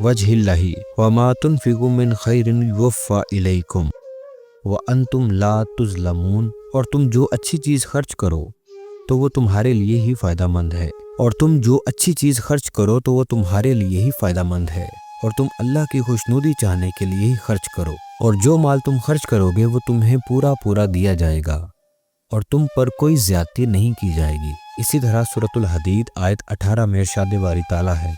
وجہ اللہ وما تنفقوا من خیر یوفی الیکم وانتم لا تظلمون، اور تم جو اچھی چیز خرچ کرو تو وہ تمہارے لیے ہی فائدہ مند ہے، اور تم جو اچھی چیز خرچ کرو تو وہ تمہارے لیے ہی فائدہ مند ہے، اور تم اللہ کی خوشنودی چاہنے کے لیے ہی خرچ کرو، اور جو مال تم خرچ کرو گے وہ تمہیں پورا پورا دیا جائے گا، اور تم پر کوئی زیادتی نہیں کی جائے گی۔ اسی طرح سورۃ الحدید آیت 18 میں ارشاد باری تعالیٰ ہے،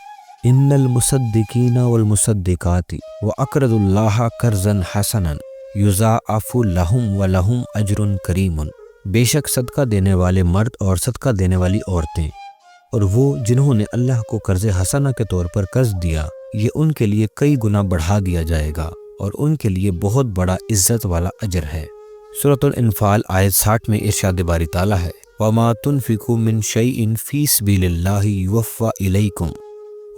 ان المصدقین والمصدقات واقرضوا اللہ قرضا حسنا یضاعف لہم ولہم اجر کریم، بے شک صدقہ دینے والے مرد اور صدقہ دینے والی عورتیں اور وہ جنہوں نے اللہ کو قرض حسنہ کے طور پر قرض دیا، یہ ان کے لیے کئی گنا بڑھا دیا جائے گا اور ان کے لیے بہت بڑا عزت والا اجر ہے۔ سورۃ الانفال آیت 60 میں ارشاد باری تعالیٰ ہے، وَمَا تُنْفِقُوا مِنْ شَيْءٍ فِي سَبِيلِ اللَّهِ يُوَفَّى إِلَيْكُمْ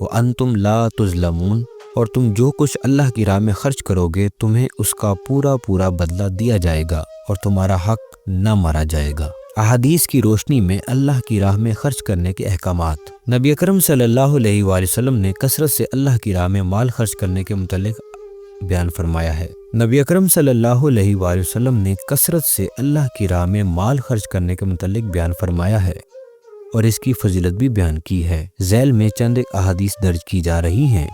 وَأَنْتُمْ لَا تُظْلَمُونَ، اور تم جو کچھ اللہ کی راہ میں خرچ کرو گے تمہیں اس کا پورا پورا بدلہ دیا جائے گا اور تمہارا حق نہ مارا جائے گا۔ احادیث کی روشنی میں اللہ کی راہ میں خرچ کرنے کے احکامات۔ نبی اکرم صلی اللہ علیہ وآلہ وسلم نے کثرت سے اللہ کی راہ میں مال خرچ کرنے کے متعلق بیان فرمایا ہے۔ نبی اکرم صلی اللہ علیہ وآلہ وسلم نے کثرت سے اللہ کی راہ میں مال خرچ کرنے کے متعلق بیان فرمایا ہے اور اس کی فضیلت بھی بیان کی ہے۔ ذیل میں چند ایک احادیث درج کی جا رہی ہیں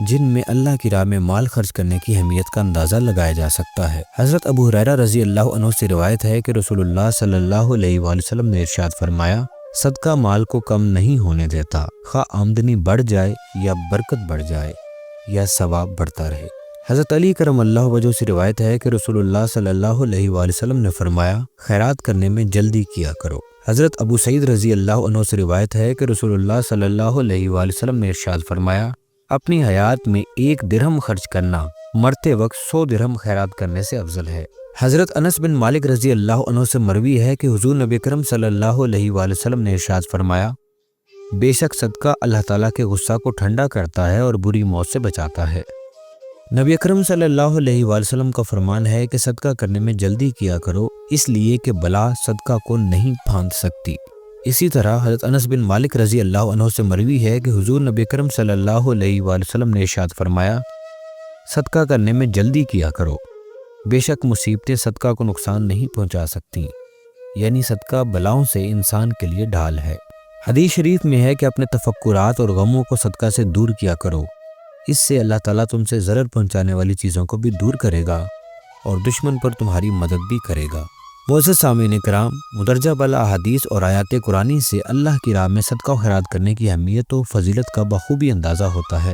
جن میں اللہ کی راہ میں مال خرچ کرنے کی اہمیت کا اندازہ لگایا جا سکتا ہے۔ حضرت ابو ہریرہ رضی اللہ عنہ سے روایت ہے کہ رسول اللہ صلی اللہ علیہ وآلہ وسلم نے ارشاد فرمایا، صدقہ مال کو کم نہیں ہونے دیتا، خواہ آمدنی بڑھ جائے یا برکت بڑھ جائے یا ثواب بڑھتا رہے۔ حضرت علی کرم اللہ وجہ سے روایت ہے کہ رسول اللہ صلی اللہ علیہ وآلہ وسلم نے فرمایا، خیرات کرنے میں جلدی کیا کرو۔ حضرت ابو سعید رضی اللہ عنہ سے روایت ہے کہ رسول اللہ صلی اللہ علیہ وآلہ وسلم نے ارشاد فرمایا، اپنی حیات میں 1 درہم خرچ کرنا مرتے وقت 100 درہم خیرات کرنے سے افضل ہے۔ حضرت انس بن مالک رضی اللہ عنہ سے مروی ہے کہ حضور نبی کرم صلی اللہ علیہ وآلہ وسلم نے ارشاد فرمایا، بے شک صدقہ اللہ تعالیٰ کے غصہ کو ٹھنڈا کرتا ہے اور بری موت سے بچاتا ہے۔ نبی اکرم صلی اللہ علیہ وآلہ وسلم کا فرمان ہے کہ صدقہ کرنے میں جلدی کیا کرو، اس لیے کہ بلا صدقہ کو نہیں پھاند سکتی۔ اسی طرح حضرت انس بن مالک رضی اللہ عنہ سے مروی ہے کہ حضور نبی اکرم صلی اللہ علیہ وآلہ وسلم نے ارشاد فرمایا، صدقہ کرنے میں جلدی کیا کرو، بے شک مصیبتیں صدقہ کو نقصان نہیں پہنچا سکتی، یعنی صدقہ بلاؤں سے انسان کے لیے ڈھال ہے۔ حدیث شریف میں ہے کہ اپنے تفکرات اور غموں کو صدقہ سے دور کیا کرو، اس سے اللہ تعالیٰ تم سے ضرر پہنچانے والی چیزوں کو بھی دور کرے گا اور دشمن پر تمہاری مدد بھی کرے گا۔ معزز سامعین کرام، مدرجہ بالا احادیث اور آیات قرآنی سے اللہ کی راہ میں صدقہ و خیرات کرنے کی اہمیت و فضیلت کا بخوبی اندازہ ہوتا ہے۔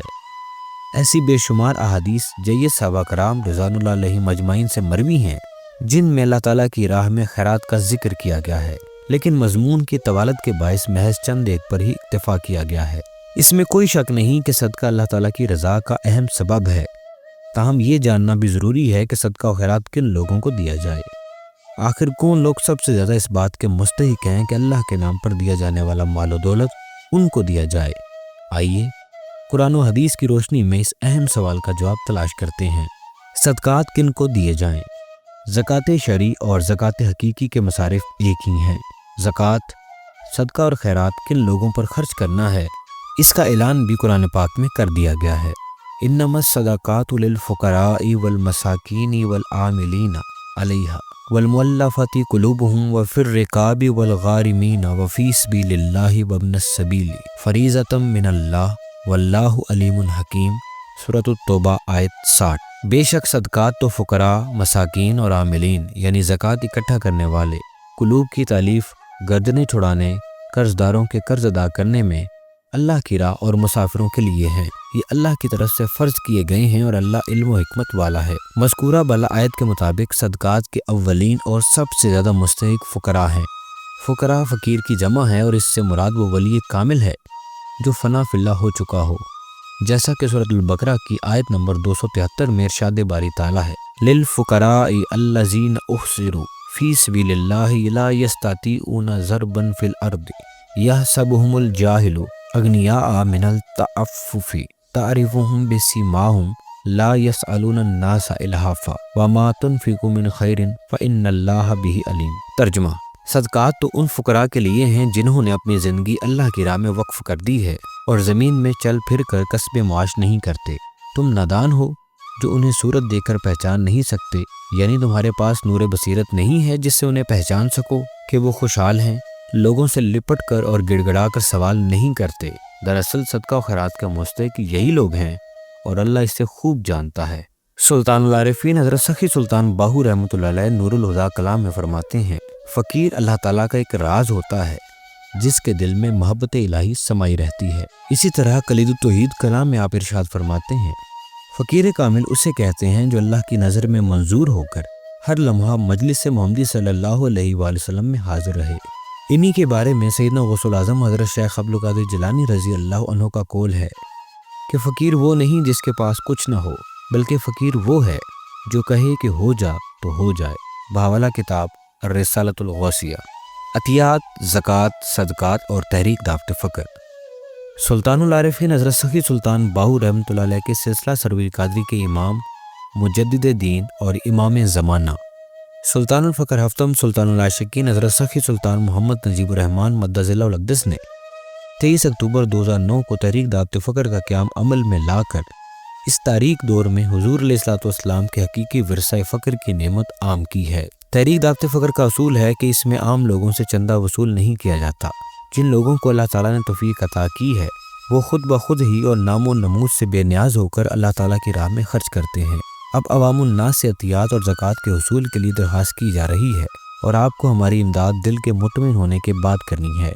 ایسی بے شمار احادیث جید صحابہ کرام رضوان اللہ علیہم اجمعین سے مروی ہیں جن میں اللہ تعالیٰ کی راہ میں خیرات کا ذکر کیا گیا ہے، لیکن مضمون کی طوالت کے باعث محض چند ایک پر ہی اکتفا کیا گیا ہے۔ اس میں کوئی شک نہیں کہ صدقہ اللہ تعالیٰ کی رضا کا اہم سبب ہے، تاہم یہ جاننا بھی ضروری ہے کہ صدقہ و خیرات کن لوگوں کو دیا جائے۔ آخر کون لوگ سب سے زیادہ اس بات کے مستحق ہیں کہ اللہ کے نام پر دیا جانے والا مال و دولت ان کو دیا جائے؟ آئیے قرآن و حدیث کی روشنی میں اس اہم سوال کا جواب تلاش کرتے ہیں۔ صدقات کن کو دیے جائیں؟ زکوٰۃ شرعی اور زکوٰۃ حقیقی کے مصارف ایک ہی ہیں۔ زکوٰۃ، صدقہ اور خیرات کن لوگوں پر خرچ کرنا ہے، اس کا اعلان بھی قرآن پاک میں کر دیا گیا ہے۔ انما الصدقات للفقراء والمساکین والعاملین علیہا والمؤلفۃ قلوبہم وفی الرقاب والغارمین وفی سبیل اللہ وابن السبیل فریضۃ من اللہ واللہ علیم حکیم۔ سورۃ التوبہ آیت 60۔ بے شک صدقات تو فقراء، مساکین اور عاملین یعنی زکوٰۃ اکٹھا کرنے والے، قلوب کی تالیف، گردنیں چھڑانے، قرض داروں کے قرض ادا کرنے میں، اللہ کی راہ اور مسافروں کے لیے ہیں۔ یہ اللہ کی طرف سے فرض کیے گئے ہیں اور اللہ علم و حکمت والا ہے۔ مذکورہ بالا آیت کے مطابق صدقات کے اولین اور سب سے زیادہ مستحق فقراء ہیں۔ فقراء فقیر کی جمع ہے اور اس سے مراد وہ ولی کامل ہے جو فنا فی اللہ ہو چکا ہو، جیسا کہ سورۃ البقرہ کی آیت نمبر 273 میں ارشاد باری تعالیٰ ہے، للفقراء الذین احصروا فی سبیل اللہ لا یستطیعون ضربا فی الارض یحسبهم الجاہل اغنیاء من التعفف تعرفهم بسیماہم لا یسألون الناس الحافا وما تنفقوا من خیر فإن اللہ بہ علیم۔ ترجمہ: صدقات تو ان فقراء کے لیے ہیں جنہوں نے اپنی زندگی اللہ کی راہ میں وقف کر دی ہے اور زمین میں چل پھر کر کسب معاش نہیں کرتے، تم نادان ہو جو انہیں صورت دیکھ کر پہچان نہیں سکتے، یعنی تمہارے پاس نور بصیرت نہیں ہے جس سے انہیں پہچان سکو کہ وہ خوشحال ہیں، لوگوں سے لپٹ کر اور گڑ گڑا کر سوال نہیں کرتے۔ دراصل صدقہ و خیرات کا مستحق یہی لوگ ہیں اور اللہ اسے خوب جانتا ہے۔ سلطان العارفین حضرت سخی سلطان باہو رحمۃ اللہ علیہ نور الہدیٰ کلام میں فرماتے ہیں، فقیر اللہ تعالیٰ کا ایک راز ہوتا ہے جس کے دل میں محبت الہی سمائی رہتی ہے۔ اسی طرح کلید التوحید کلام میں آپ ارشاد فرماتے ہیں، فقیر کامل اسے کہتے ہیں جو اللہ کی نظر میں منظور ہو کر ہر لمحہ مجلس محمدی صلی اللہ علیہ وآلہ وسلم میں حاضر رہے۔ انہی کے بارے میں سیدنا غوث الاعظم حضرت شیخ عبد القادر جیلانی رضی اللہ عنہ کا قول ہے کہ فقیر وہ نہیں جس کے پاس کچھ نہ ہو، بلکہ فقیر وہ ہے جو کہے کہ ہو جا تو ہو جائے۔ بحوالہ کتاب الرسالۃ الغوثیہ۔ عطیات، زکوٰۃ، صدقات اور تحریک دعوت فقر۔ سلطان العارفین حضرت سخی سلطان باہو رحمۃ اللہ علیہ کے سلسلہ سرور قادری کے امام، مجدد دین اور امام زمانہ سلطان الفقر ہفتم سلطان العاشقین حضرت سخی سلطان محمد نجیب الرحمن مدظ اللہ الاقدس نے 23 اکتوبر 2009 کو تحریک دعوت فقر کا قیام عمل میں لا کر اس تاریک دور میں حضور علیہ الصلوۃ والسلام کے حقیقی ورثہ فقر کی نعمت عام کی ہے۔ تحریک دعوت فقر کا اصول ہے کہ اس میں عام لوگوں سے چندہ وصول نہیں کیا جاتا۔ جن لوگوں کو اللہ تعالیٰ نے توفیق عطا کی ہے وہ خود بخود ہی اور نام و نمود سے بے نیاز ہو کر اللہ تعالیٰ کی راہ میں خرچ کرتے ہیں۔ اب عوام الناس سے عطیات اور زکوٰۃ کے حصول کے لیے درخواست کی جا رہی ہے اور آپ کو ہماری امداد دل کے مطمئن ہونے کے بعد کرنی ہے،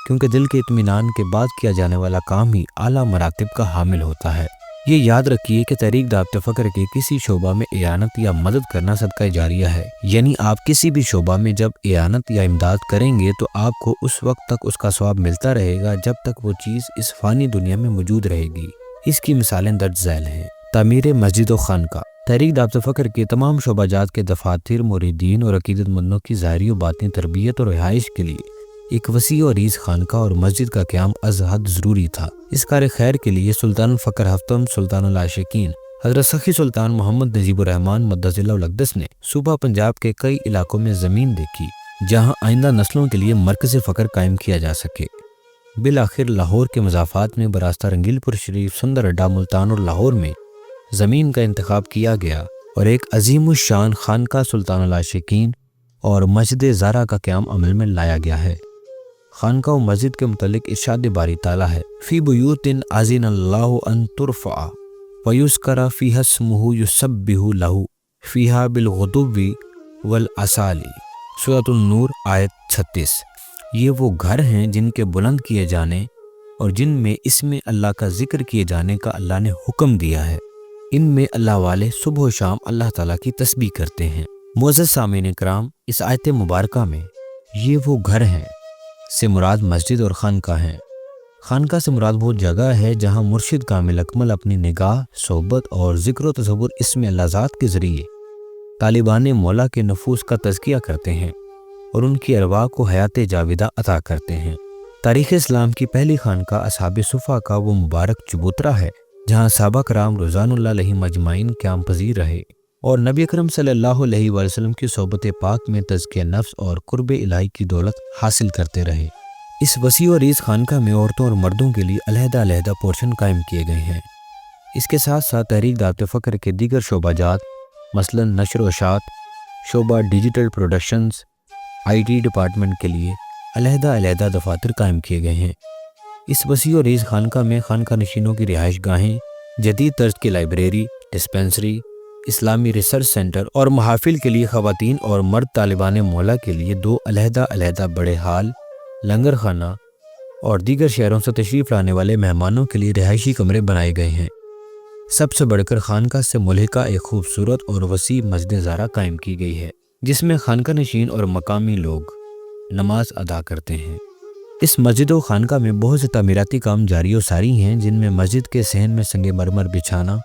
کیونکہ دل کے اطمینان کے بعد کیا جانے والا کام ہی اعلیٰ مراتب کا حامل ہوتا ہے۔ یہ یاد رکھیے کہ تحریک دعوت فقر کے کسی شعبہ میں اعانت یا مدد کرنا صدقہ جاریہ ہے، یعنی آپ کسی بھی شعبہ میں جب اعانت یا امداد کریں گے تو آپ کو اس وقت تک اس کا ثواب ملتا رہے گا جب تک وہ چیز اس فانی دنیا میں موجود رہے گی۔ اس کی مثالیں درج ذیل ہیں۔ تعمیر مسجد و خانقاہ۔ تحریک دعوت فقر کے تمام شعبہ جات کے دفاتر، مریدین اور عقیدت مندوں کی ظاہری و باطنی تربیت اور رہائش کے لیے ایک وسیع و عریض خانقاہ اور مسجد کا قیام از حد ضروری تھا۔ اس کار خیر کے لیے سلطان الفقر ہفتم سلطان العاشقین حضرت سخی سلطان محمد نجیب الرحمن مدظ اللہ الاقدس نے صوبہ پنجاب کے کئی علاقوں میں زمین دیکھی جہاں آئندہ نسلوں کے لیے مرکز فقر قائم کیا جا سکے۔ بالآخر لاہور کے مضافات میں براستہ رنگیل پور شریف، سندر اڈا، ملتان اور لاہور میں زمین کا انتخاب کیا گیا اور ایک عظیم الشان خانقاہ سلطان العاشقین اور مسجد زہرا کا قیام عمل میں لایا گیا ہے۔ خانقاہ و مسجد کے متعلق ارشاد باری تعالیٰ ہے، فی بیوت اذن اللہ ان ترفع ویذکر فیہا اسمہ یسبح لہ فیہا بالغدو والآصال۔ سورۃ النور آیت 36۔ یہ وہ گھر ہیں جن کے بلند کیے جانے اور جن میں اسم اللہ کا ذکر کیے جانے کا اللہ نے حکم دیا ہے۔ ان میں اللہ والے صبح و شام اللہ تعالیٰ کی تسبیح کرتے ہیں۔ معزز سامعین کرام، اس آیت مبارکہ میں یہ وہ گھر ہیں سے مراد مسجد اور خانقاہ ہیں۔ خانقاہ سے مراد وہ جگہ ہے جہاں مرشد کامل اکمل اپنی نگاہ، صحبت اور ذکر و تصور اسم اللہ ذات کے ذریعے طالبان مولا کے نفوس کا تزکیہ کرتے ہیں اور ان کی ارواح کو حیات جاویدہ عطا کرتے ہیں۔ تاریخ اسلام کی پہلی خانقاہ اصحاب صفا کا وہ مبارک چبوترا ہے جہاں صحابہ کرام رضوان اللہ علیہم اجمعین قیام پذیر رہے اور نبی اکرم صلی اللہ علیہ وآلہ وسلم کی صحبت پاک میں تزکیہ نفس اور قرب الہی کی دولت حاصل کرتے رہے۔ اس وسیع و عریض خانقاہ میں عورتوں اور مردوں کے لیے علیحدہ علیحدہ پورشن قائم کیے گئے ہیں۔ اس کے ساتھ ساتھ تحریک دعوت فقر کے دیگر شعبہ جات مثلا نشر و اشاعت، شعبہ ڈیجیٹل پروڈکشنز، IT ڈپارٹمنٹ کے لیے علیحدہ علیحدہ دفاتر قائم کیے گئے ہیں۔ اس وسیع و عریض خانقاہ میں خانقاہ نشینوں کی رہائش گاہیں، جدید طرز کی لائبریری، ڈسپنسری، اسلامی ریسرچ سینٹر اور محافل کے لیے خواتین اور مرد طالبان مولا کے لیے 2 علیحدہ علیحدہ بڑے ہال، لنگر خانہ اور دیگر شہروں سے تشریف لانے والے مہمانوں کے لیے رہائشی کمرے بنائے گئے ہیں۔ سب سے بڑھ کر خانقاہ سے ملحقہ ایک خوبصورت اور وسیع مسجد زہرا قائم کی گئی ہے جس میں خانقاہ نشین اور مقامی لوگ نماز ادا کرتے ہیں۔ اس مسجد و خانقاہ میں بہت سے تعمیراتی کام جاری و ساری ہیں جن میں مسجد کے صحن میں سنگ مرمر بچھانا،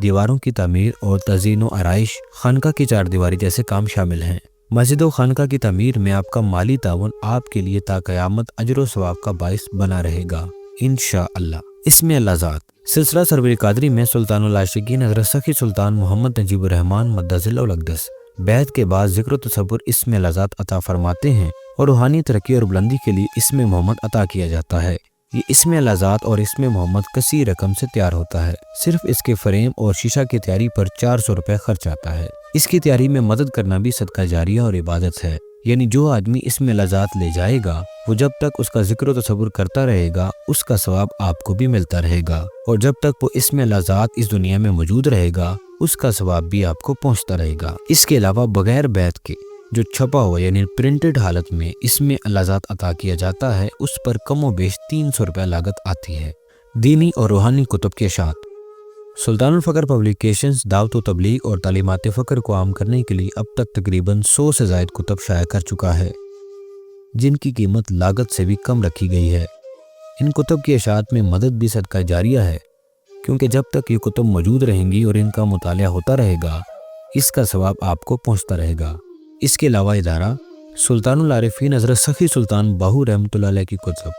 دیواروں کی تعمیر اور تزئین و آرائش، خانقاہ کی 4 دیواری جیسے کام شامل ہیں۔ مسجد و خانقاہ کی تعمیر میں آپ کا مالی تعاون آپ کے لیے تا قیامت اجر و ثواب کا باعث بنا رہے گا انشاءاللہ۔ اسم اللہ ذات۔ سلسلہ سرور قادری میں سلطان العاشقین حضرت سخی سلطان محمد نجیب الرحمن مدظ اللہ الاقدس بیعت کے بعد ذکر و تصور اسم اللہ ذات عطا فرماتے ہیں اور روحانی ترقی اور بلندی کے لیے اسم محمد عطا کیا جاتا ہے۔ یہ اسم اللہ ذات اور اسم محمد کثیر رقم سے تیار ہوتا ہے۔ صرف اس کے فریم اور شیشہ کی تیاری پر 400 روپے خرچ آتا ہے۔ اس کی تیاری میں مدد کرنا بھی صدقہ جاریہ اور عبادت ہے، یعنی جو آدمی اسم اللہ ذات لے جائے گا وہ جب تک اس کا ذکر و تصور کرتا رہے گا اس کا ثواب آپ کو بھی ملتا رہے گا، اور جب تک وہ اسم اللہ ذات اس دنیا میں موجود رہے گا اس کا ثواب بھی آپ کو پہنچتا رہے گا۔ اس کے علاوہ بغیر بیعت کے جو چھپا ہوا یعنی پرنٹڈ حالت میں اسم اللہ ذات عطا کیا جاتا ہے اس پر کم و بیش 300 روپے لاگت آتی ہے۔ دینی اور روحانی کتب کی اشاعت۔ سلطان الفقر پبلیکیشنز دعوت و تبلیغ اور تعلیمات فقر کو عام کرنے کے لیے اب تک تقریباً 100 سے زائد کتب شائع کر چکا ہے، جن کی قیمت لاگت سے بھی کم رکھی گئی ہے۔ ان کتب کی اشاعت میں مدد بھی صدقہ جاریہ ہے، کیونکہ جب تک یہ کتب موجود رہیں گی اور ان کا مطالعہ ہوتا رہے گا اس کا ثواب آپ کو پہنچتا رہے گا۔ اس کے علاوہ ادارہ سلطان العارفین حضرت سخی سلطان باہو رحمۃ اللہ علیہ کی کتب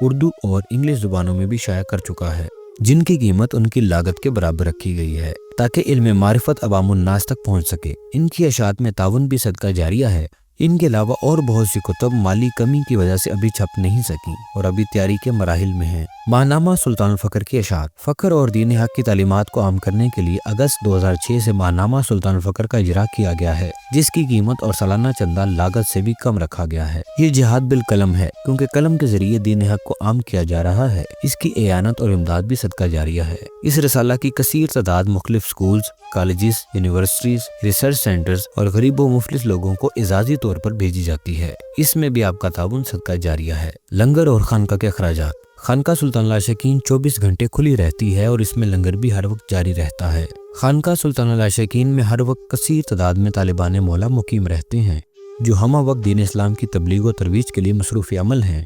اردو اور انگلش زبانوں میں بھی شائع کر چکا ہے، جن کی قیمت ان کی لاگت کے برابر رکھی گئی ہے تاکہ علم معرفت عوام الناس تک پہنچ سکے۔ ان کی اشاعت میں تعاون بھی صدقہ جاریہ ہے۔ ان کے علاوہ اور بہت سی کتب مالی کمی کی وجہ سے ابھی چھپ نہیں سکیں اور ابھی تیاری کے مراحل میں ہیں۔ ماہنامہ سلطان الفقر کی اشاعت۔ فقر اور دین حق کی تعلیمات کو عام کرنے کے لیے اگست 2006 سے ماہنامہ سلطان الفقر کا اجرا کیا گیا ہے، جس کی قیمت اور سالانہ چندہ لاگت سے بھی کم رکھا گیا ہے۔ یہ جہاد بالقلم ہے، کیونکہ قلم کے ذریعے دین حق کو عام کیا جا رہا ہے۔ اس کی اعانت اور امداد بھی صدقہ جاریہ ہے۔ اس رسالہ کی کثیر تعداد مختلف schools, colleges, universities, research centres اور غریب و مفلس لوگوں کو اعزازی طور پر بھیجی جاتی ہے۔ اس میں بھی آپ کا تعاون صدقہ جاریہ ہے۔ لنگر اور خانقاہ کے اخراجات۔ خانقاہ سلطان العاشقین 24 گھنٹے کھلی رہتی ہے اور اس میں لنگر بھی ہر وقت جاری رہتا ہے۔ خانقاہ سلطان العاشقین میں ہر وقت کثیر تعداد میں طالبان مولا مقیم رہتے ہیں، جو ہمہ وقت دین اسلام کی تبلیغ و ترویج کے لیے مصروف عمل ہیں،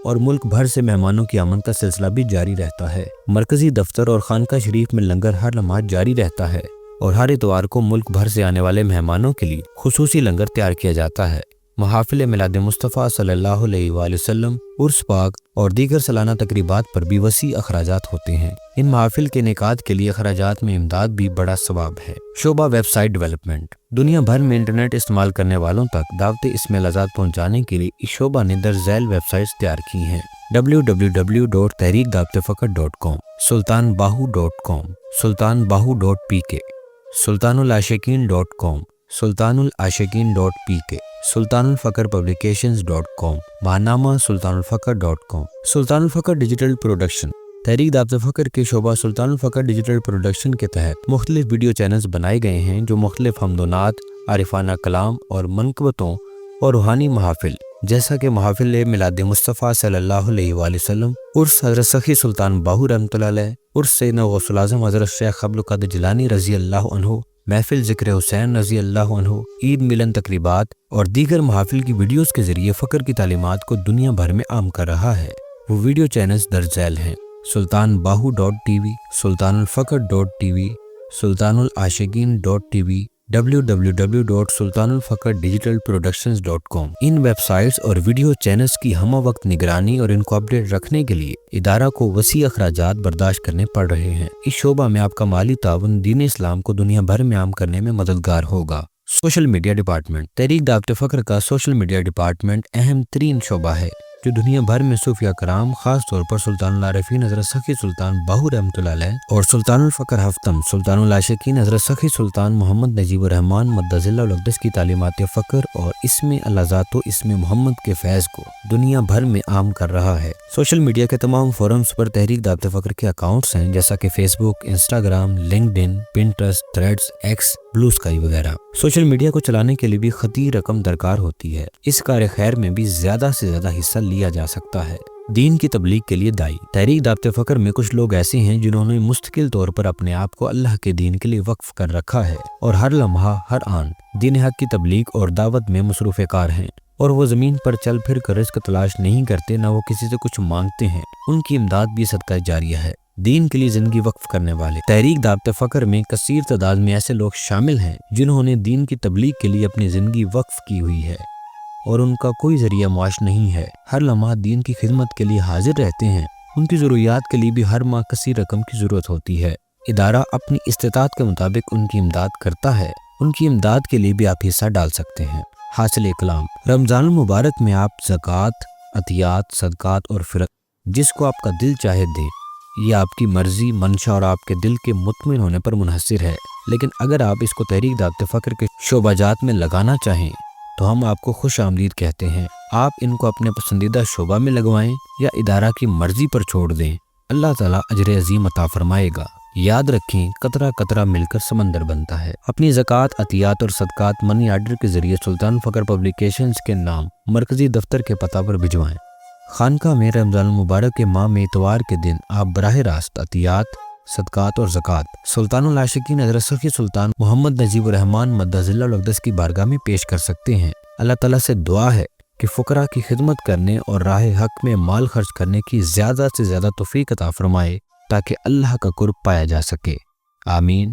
اور ملک بھر سے مہمانوں کی آمد کا سلسلہ بھی جاری رہتا ہے۔ مرکزی دفتر اور خانقاہ شریف میں لنگر ہر لمحہ جاری رہتا ہے، اور ہر اتوار کو ملک بھر سے آنے والے مہمانوں کے لیے خصوصی لنگر تیار کیا جاتا ہے۔ محافل میلاد مصطفیٰ صلی اللہ علیہ وآلہ وسلم، عرس پاک اور دیگر سالانہ تقریبات پر بھی وسیع اخراجات ہوتے ہیں۔ ان محافل کے انعقاد کے لیے اخراجات میں امداد بھی بڑا ثواب ہے۔ شعبہ ویب سائٹ ڈیولپمنٹ۔ دنیا بھر میں انٹرنیٹ استعمال کرنے والوں تک دعوت اسم اللہ ذات پہنچانے کے لیے اس شعبہ نے درج ذیل ویب سائٹس تیار کی ہیں: www.tehreekdعوتفقر.com، sultanbahu.com، sultanbahu.pk، sultanulashaqeen.com، sultanulashaqeen.pk، سلطان الفقر publications.com، ماہنامہ سلطان الفقر.com۔ سلطان الفقر ڈیجیٹل پروڈکشن۔ تحریک دعوت فقر کے شعبہ سلطان الفقر ڈیجیٹل پروڈکشن کے تحت مختلف ویڈیو چینلز بنائے گئے ہیں، جو مختلف حمد و نعت، عارفانہ کلام اور منقبتوں اور روحانی محافل جیسا کہ محافل میلاد مصطفیٰ صلی اللہ علیہ وآلہ وسلم، عرس حضرت سخی سلطان باہو رحمۃ اللہ علیہ، عرس سیدنا غوث العظم حضرت شیخ عبد القادر جیلانی رضی اللہ عنہ، محفل ذکر حسین رضی اللہ عنہ، عید ملن تقریبات اور دیگر محافل کی ویڈیوز کے ذریعے فقر کی تعلیمات کو دنیا بھر میں عام کر رہا ہے۔ وہ ویڈیو چینلز درج ذیل ہیں: sultanbahu.tv، Sultan الفقر.tv، Sultan العاشقین.tv، www.sultanulfaqardigitalproductions.com۔ In web sites اور ویڈیو چینلز کی ہمہ وقت نگرانی اور ان کو اپڈیٹ رکھنے کے لیے ادارہ کو وسیع اخراجات برداشت کرنے پڑ رہے ہیں۔ اس شعبہ میں آپ کا مالی تعاون دین اسلام کو دنیا بھر میں عام کرنے میں مددگار ہوگا۔ Social media department. تحریک دعوت فقر کا سوشل میڈیا ڈپارٹمنٹ اہم ترین شعبہ ہے، جو دنیا بھر میں صوفیہ کرام، خاص طور پر سلطان العارفین حضرت سخی سلطان باہو رحمۃ اللہ علیہ اور سلطان الفقر ہفتم سلطان العاشقین حضرت سخی سلطان محمد نجیب الرحمن مدظ اللہ الاقدس کی تعلیمات فقر اور اسم اللہ ذات و اسم محمد کے فیض کو دنیا بھر میں عام کر رہا ہے۔ سوشل میڈیا کے تمام فورمز پر تحریک دعوت فقر کے اکاؤنٹس ہیں، جیسا کہ فیس بک، انسٹاگرام، لنکڈ ان، پنٹرسٹ، تھریڈز، ایکس، بلو اسکائی وغیرہ۔ سوشل میڈیا کو چلانے کے لیے بھی خطیر رقم درکار ہوتی ہے۔ اس کار خیر میں بھی زیادہ سے زیادہ حصہ لیا جا سکتا ہے۔ دین کی تبلیغ کے لیے دائی۔ تحریک دعوت فقر میں کچھ لوگ ایسے ہیں جنہوں نے مستقل طور پر اپنے آپ کو اللہ کے دین کے لیے وقف کر رکھا ہے اور ہر لمحہ ہر آن دین حق کی تبلیغ اور دعوت میں مصروف کار ہیں، اور وہ زمین پر چل پھر کر رزق تلاش نہیں کرتے، نہ وہ کسی سے کچھ مانگتے ہیں۔ ان کی امداد بھی صدقہ جاریہ ہے۔ دین کے لیے زندگی وقف کرنے والے۔ تحریک دعوت فقر میں کثیر تعداد میں ایسے لوگ شامل ہیں جنہوں نے دین کی تبلیغ کے لیے اپنی زندگی وقف کی ہوئی ہے اور ان کا کوئی ذریعہ معاش نہیں ہے۔ ہر لمحہ دین کی خدمت کے لیے حاضر رہتے ہیں۔ ان کی ضروریات کے لیے بھی ہر ماہ کثیر رقم کی ضرورت ہوتی ہے۔ ادارہ اپنی استطاعت کے مطابق ان کی امداد کرتا ہے۔ ان کی امداد کے لیے بھی آپ حصہ ڈال سکتے ہیں۔ حاصل کلام۔ رمضان المبارک میں آپ زکوٰۃ، عطیات، صدقات اور جس کو آپ کا دل چاہے دیں، یہ آپ کی مرضی، منشا اور آپ کے دل کے مطمئن ہونے پر منحصر ہے۔ لیکن اگر آپ اس کو تحریک دعوت فکر کے شعبہ جات میں لگانا چاہیں تو ہم آپ کو خوش آمدید کہتے ہیں۔ آپ ان کو اپنے پسندیدہ شعبہ میں لگوائیں یا ادارہ کی مرضی پر چھوڑ دیں، اللہ تعالیٰ اجر عظیم عطا فرمائے گا۔ یاد رکھیں، قطرہ قطرہ مل کر سمندر بنتا ہے۔ اپنی زکوٰۃ، عطیات اور صدقات منی آرڈر کے ذریعے سلطان فخر پبلیکیشنز کے نام مرکزی دفتر کے پتہ پر بھجوائیں۔ خانقاہ میں رمضان المبارک کے ماہ میں اتوار کے دن آپ براہ راست عطیات، صدقات اور زکوٰۃ سلطان العاشقین حضرت سخی سلطان محمد نجیب الرحمن مدظ اللہ الاقدس کی بارگاہ میں پیش کر سکتے ہیں۔ اللہ تعالیٰ سے دعا ہے کہ فقراء کی خدمت کرنے اور راہ حق میں مال خرچ کرنے کی زیادہ سے زیادہ توفیق عطا فرمائے تاکہ اللہ کا قرب پایا جا سکے۔ آمین۔